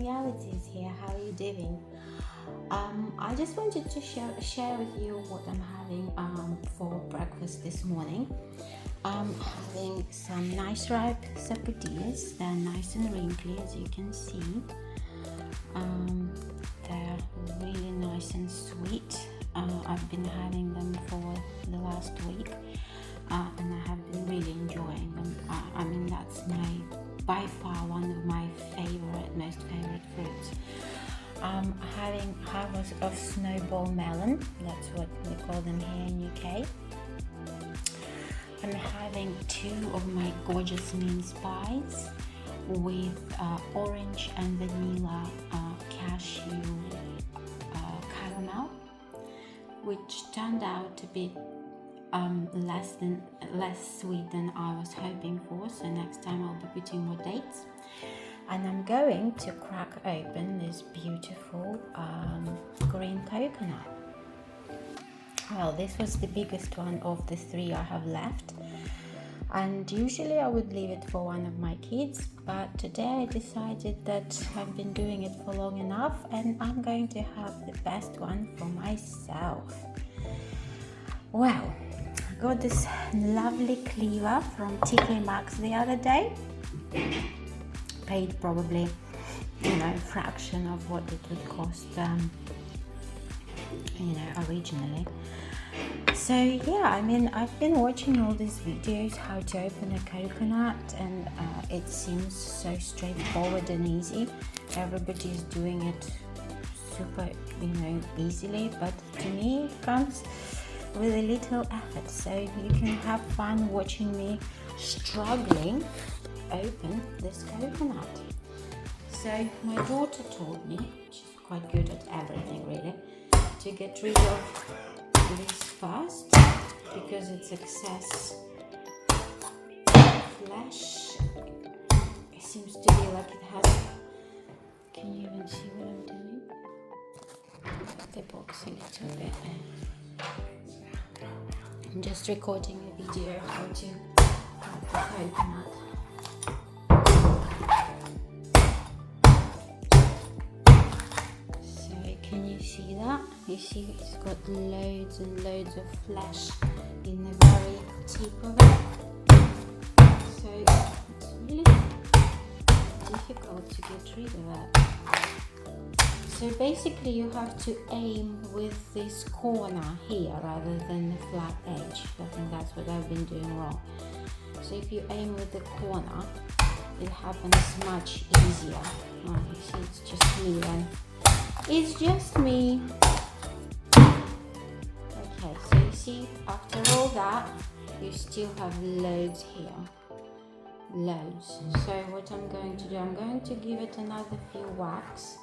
Reality is here. How are you doing? I just wanted to share with you what I'm having for breakfast this morning. I'm having some nice ripe sapodillas. They're nice and wrinkly, as you can see. They're really nice and sweet. I've been having them for the last week, and I have been really enjoying them. I mean, that's by far one of my most favorite fruits. I'm having harvest of snowball melon. That's what we call them here in UK. I'm having 2 of my gorgeous mince pies with orange and vanilla cashew caramel, which turned out to be less sweet than I was hoping for. So next time I'll be putting more dates. And I'm going to crack open this beautiful green coconut. Well, this was the biggest one of the 3 I have left, and usually I would leave it for one of my kids, but today I decided that I've been doing it for long enough and I'm going to have the best one for myself. Well, I got this lovely cleaver from TK Maxx the other day. Paid probably, a fraction of what it would cost, originally. So yeah, I mean, I've been watching all these videos how to open a coconut, and it seems so straightforward and easy. Everybody's doing it super, easily, but to me it comes with a little effort. So you can have fun watching me struggling open this coconut. So my daughter told me, she's quite good at everything really, to get rid of this first because it's excess flesh. It seems to be like it has. Can you even see what I'm doing? The box a little bit. I'm just recording a video how to cut the coconut. Can you see that? You see it's got loads and loads of flesh in the very tip of it. So it's really difficult to get rid of it. So basically you have to aim with this corner here rather than the flat edge. I think that's what I've been doing wrong. So if you aim with the corner, it happens much easier. Oh, you see, it's just me then. It's just me. Okay, so you see, after all that, you still have loads here. Loads. So what I'm going to do, I'm going to give it another few whacks.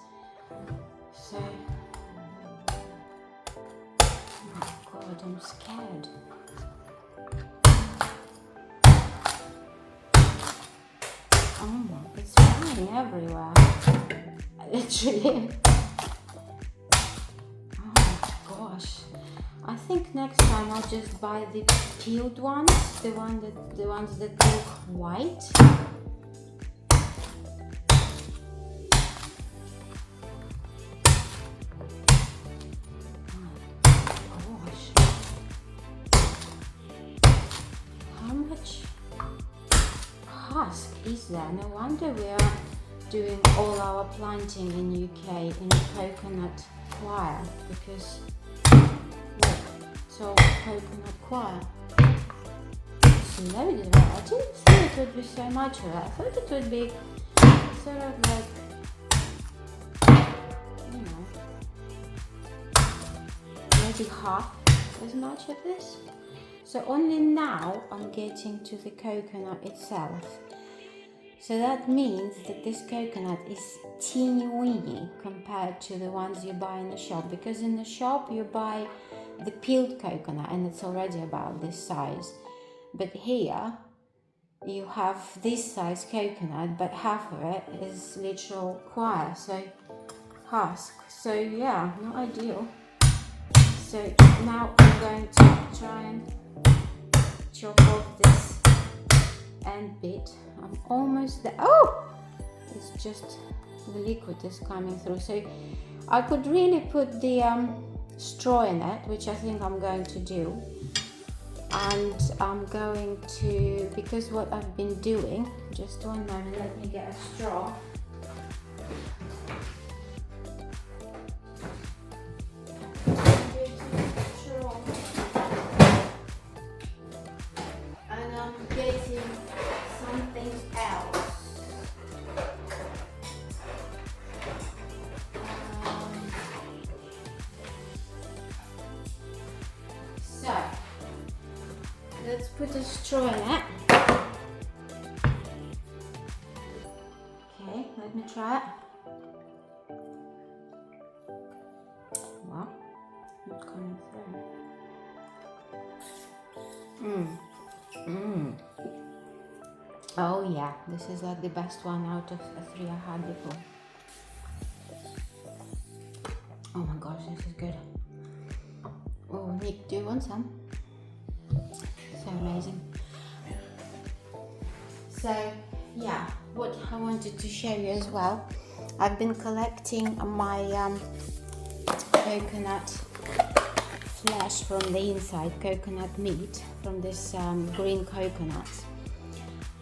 So, oh my God, I'm scared. Oh my, it's flying everywhere. Literally. I think next time I'll just buy the peeled ones, the ones that look white. Oh gosh. How much husk is there? No wonder we are doing all our planting in UK in a coconut coir, because so coconut coir. It's loaded of it. I didn't think it would be so much of it. I thought it would be sort of like, maybe half as much of this. So only now I'm getting to the coconut itself. So that means that this coconut is teeny weeny compared to the ones you buy in the shop, because in the shop you buy the peeled coconut and it's already about this size, but here you have this size coconut, but half of it is literal coir, so husk. So yeah, not ideal. So now I'm going to try and chop off this end bit. I'm almost there. Oh, it's just the liquid is coming through. So I could really put the straw in it, which I think I'm going to do. And I'm going to, because what I've been doing, just one moment, let me get a straw. And I'm getting something else. So let's put a straw in it. Okay, let me try it. Well, not coming through. Oh yeah, this is like the best one out of the 3 I had before. Oh my gosh, this is good. Oh, Nick, do you want some? So amazing. So yeah, what I wanted to show you as well, I've been collecting my coconut flesh from the inside, coconut meat from this green coconut.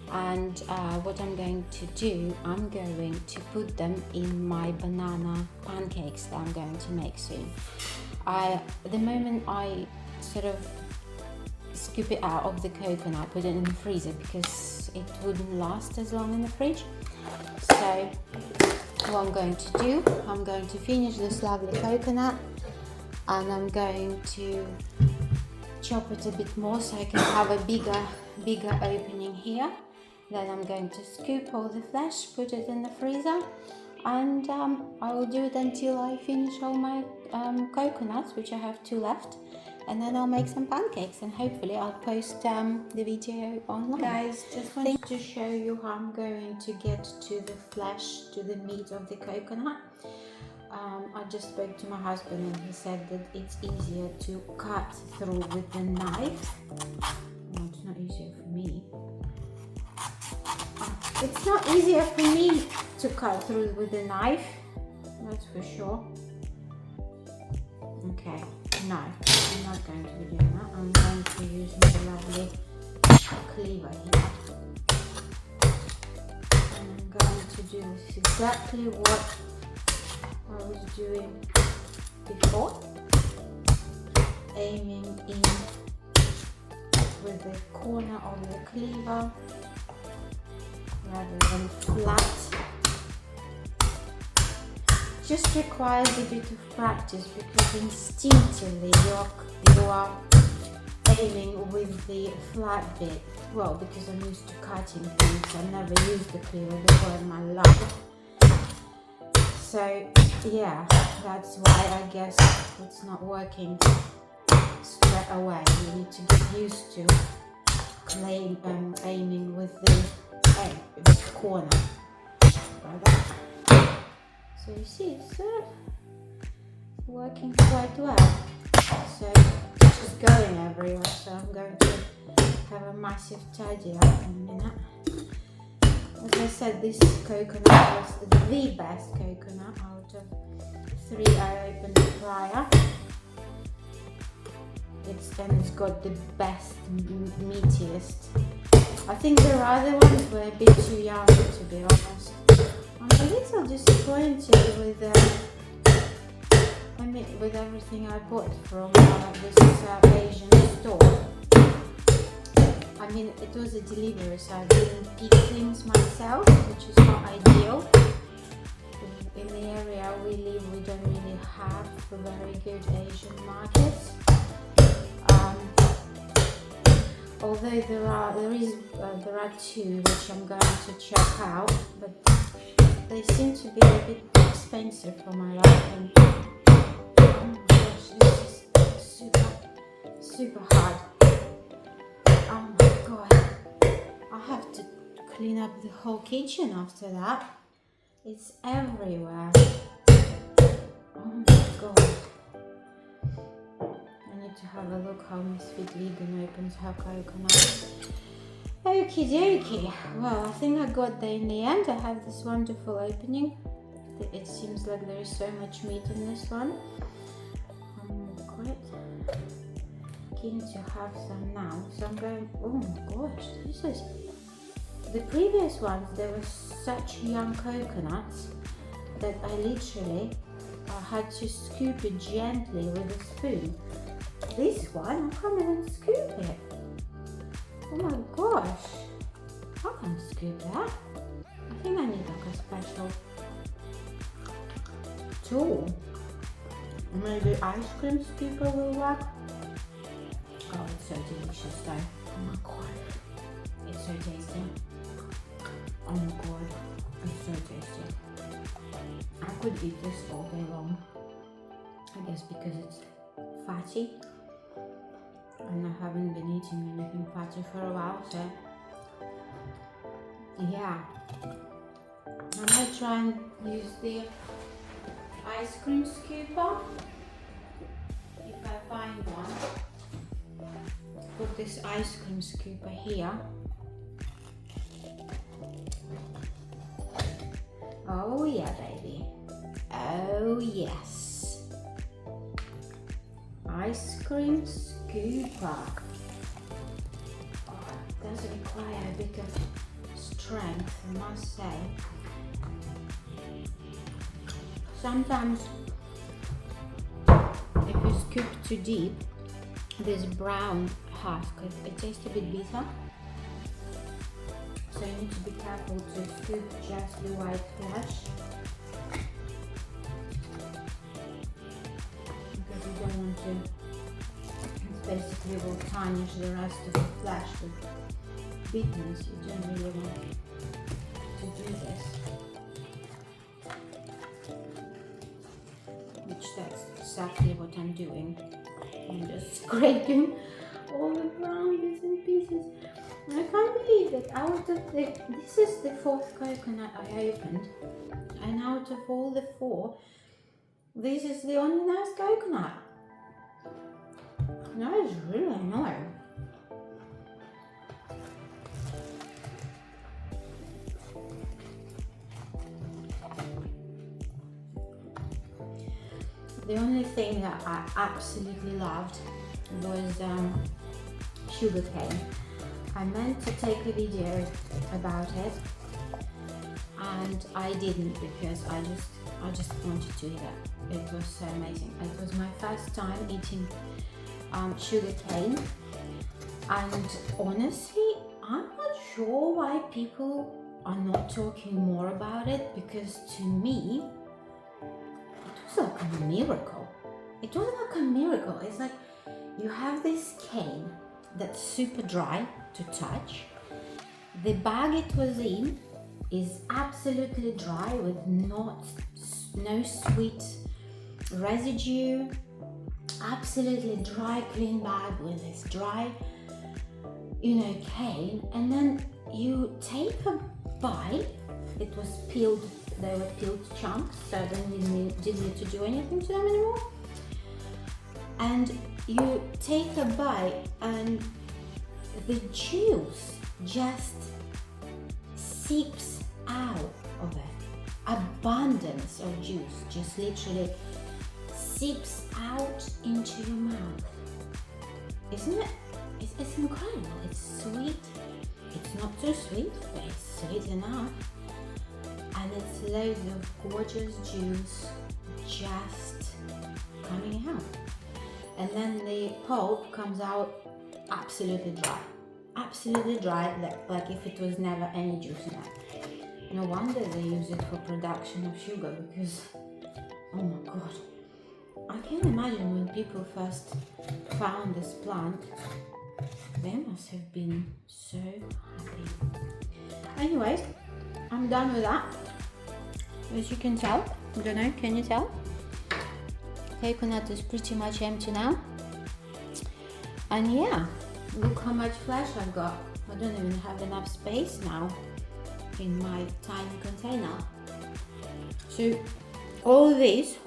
And what I'm going to do, I'm going to put them in my banana pancakes that I'm going to make soon. At the moment I sort of scoop it out of the coconut, put it in the freezer because it wouldn't last as long in the fridge. So what I'm going to do, I'm going to finish this lovely coconut and I'm going to chop it a bit more so I can have a bigger opening here. Then I'm going to scoop all the flesh, put it in the freezer, and I will do it until I finish all my coconuts, which I have 2 left, and then I'll make some pancakes and hopefully I'll post the video online. Guys, just wanted to show you how I'm going to get to the flesh, to the meat of the coconut. I just spoke to my husband and he said that it's easier to cut through with the knife. Well, it's not easier for me. It's not easier for me to cut through with a knife, that's for sure. Okay, no, I'm not going to be doing that. I'm going to use my lovely cleaver here. And I'm going to do this exactly what I was doing before. Aiming in with the corner of the cleaver, rather than flat. Just requires a bit of practice because instinctively you are aiming with the flat bit. Well, because I'm used to cutting things, I've never used the cleaver before in my life. So yeah, that's why I guess it's not working straight away. You need to get used to aiming with the corner, like that. So you see, it's working quite well. So it's just going everywhere. So I'm going to have a massive tidy up in a minute. As I said, this coconut was the best coconut out of 3 I opened prior. It's got the best, meatiest. I think the other ones were a bit too young, to be honest. I'm a little disappointed with everything I bought from this Asian store. I mean, it was a delivery, so I didn't pick things myself, which is not ideal. In the area we live, we don't really have very good Asian markets. Although there are 2 which I'm going to check out, but they seem to be a bit expensive for my liking. Oh my gosh, this is super hard. Oh my god, I have to clean up the whole kitchen after that. It's everywhere. Oh my god. To have a look how Miss Fit Vegan opens her coconut. Okie dokie. Well, I think I got there in the end. I have this wonderful opening. it seems like there is so much meat in this one. I'm quite keen to have some now. So I'm going, oh my gosh, this is... The previous ones, they were such young coconuts that I literally had to scoop it gently with a spoon. This one, I can't even scoop it. Oh my gosh, I can't scoop that. I think I need like a special tool. Maybe ice cream scooper will work. Oh, it's so delicious though. Oh my god, it's so tasty. Oh my god, it's so tasty. I could eat this all day long. I guess because it's fatty. And I haven't been eating anything fatty for a while, so yeah. I'm gonna try and use the ice cream scooper if I find one. Put this ice cream scooper here. Oh yeah, baby. Oh yes. Ice cream scooper. Oh, it does require a bit of strength, I must say. Sometimes if you scoop too deep, this brown husk, it tastes a bit bitter. So you need to be careful to scoop just the white flesh, because you don't want to, it basically will tarnish the rest of the flesh with bitterness. You don't really want to do this, which that's exactly what I'm doing. I'm just scraping all the brown bits and pieces. I can't believe that out of this is the fourth coconut I opened, and out of all the four, this is the only nice coconut. That is really annoying. The only thing that I absolutely loved was sugar cane. I meant to take a video about it, and I didn't because I just wanted to eat it. It was so amazing. It was my first time eating sugar cane, and honestly, I'm not sure why people are not talking more about it, because to me, it was like a miracle. It was like a miracle. It's like you have this cane that's super dry to touch. The bag it was in is absolutely dry with no sweet residue. Absolutely dry, clean bag with this dry, cane. And then you take a bite. It was peeled. They were peeled chunks, so then you didn't need to do anything to them anymore. And you take a bite, and the juice just seeps out of it. Abundance of juice just literally seeps out into your mouth. Isn't it? It's incredible. It's sweet. It's not too sweet, but it's sweet enough. And it's loads of gorgeous juice just coming out. And then the pulp comes out absolutely dry. Absolutely dry, like if it was never any juice in it. No wonder they use it for production of sugar, because, oh my god. I can't imagine when people first found this plant, they must have been so happy. Anyways, I'm done with that. As you can tell, I don't know, can you tell? Coconut is pretty much empty now. And yeah, look how much flesh I've got. I don't even have enough space now in my tiny container. So all this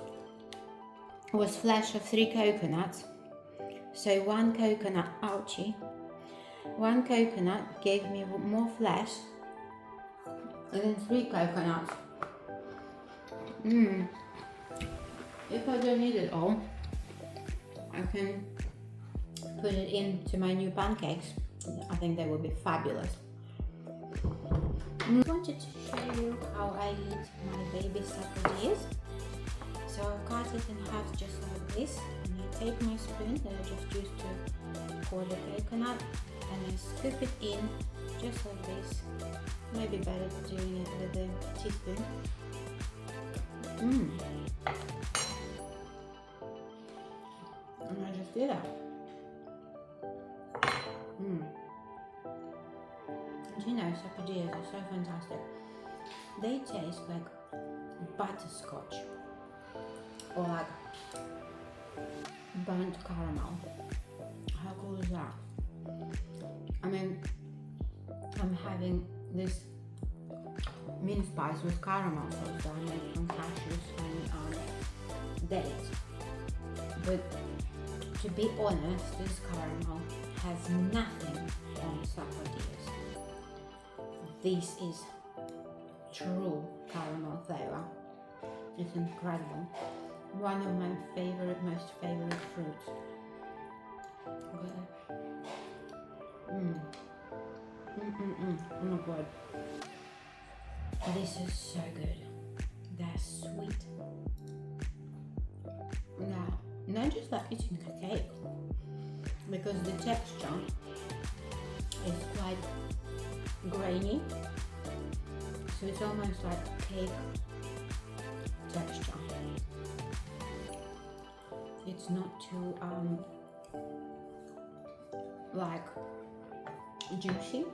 was flesh of 3 coconuts. So one coconut, ouchie, one coconut gave me more flesh, and then 3 coconuts If I don't need it all, I can put it into my new pancakes. I think they will be fabulous. I wanted to show you how I eat my baby sapodillas. So I cut it in half just like this, and I take my spoon that I just used to pour the coconut, and I scoop it in just like this. Maybe better doing it with a teaspoon. And I just do that. And you know, sapodillas are so fantastic. They taste like butterscotch or like burnt caramel. How cool is that? I mean, I'm having this mince pies with caramel sauce that I made from cashews and dates. But to be honest, this caramel has nothing on sapodillas. This is true caramel flavor. It's incredible. One of my most favorite fruits. Oh my god. This is so good. They're sweet. Now, not just like eating a cake, because the texture is quite grainy, so it's almost like cake texture. It's not too like juicy.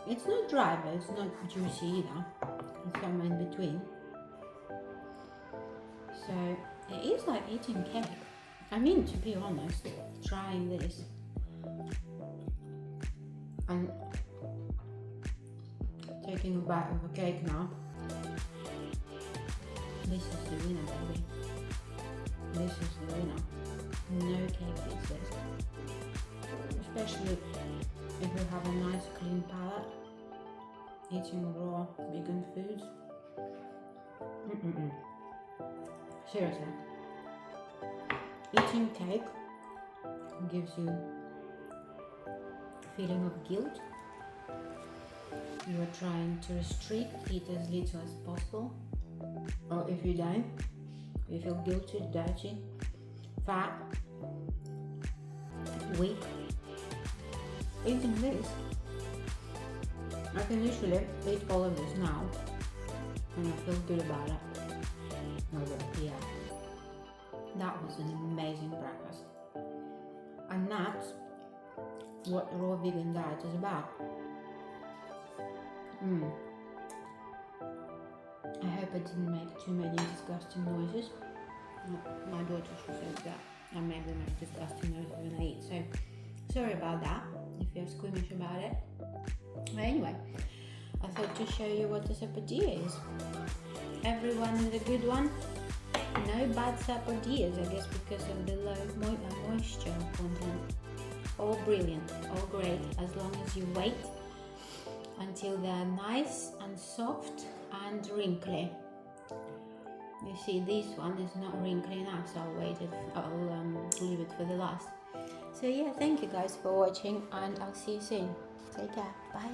It's not dry, but it's not juicy either. It's somewhere in between. So it is like eating cake. I mean, to be honest, trying this and taking a bite of a cake now, this is the winner, baby. This is the winner. No cake beats this. Especially if you have a nice clean palate, eating raw vegan foods. Seriously. Eating cake gives you a feeling of guilt. You are trying to restrict, eat as little as possible. Or if you don't, you feel guilty, dirty, fat, weak. Eating this, I can literally eat all of this now and I feel good about it. Yeah, that was an amazing breakfast, and that's what raw vegan diet is about. I hope I didn't make too many disgusting noises. My daughter, she says that I maybe make disgusting noises when I eat, so sorry about that if you're squeamish about it. But anyway, I thought to show you what the sapodilla is. Everyone is a good one. No bad sapodillas, I guess, because of the low moisture content. All brilliant, all great, as long as you wait until they're nice and soft and wrinkly. You see, this one is not wrinkly enough, so I'll leave it for the last. So yeah, thank you guys for watching, and I'll see you soon. Take care. Bye.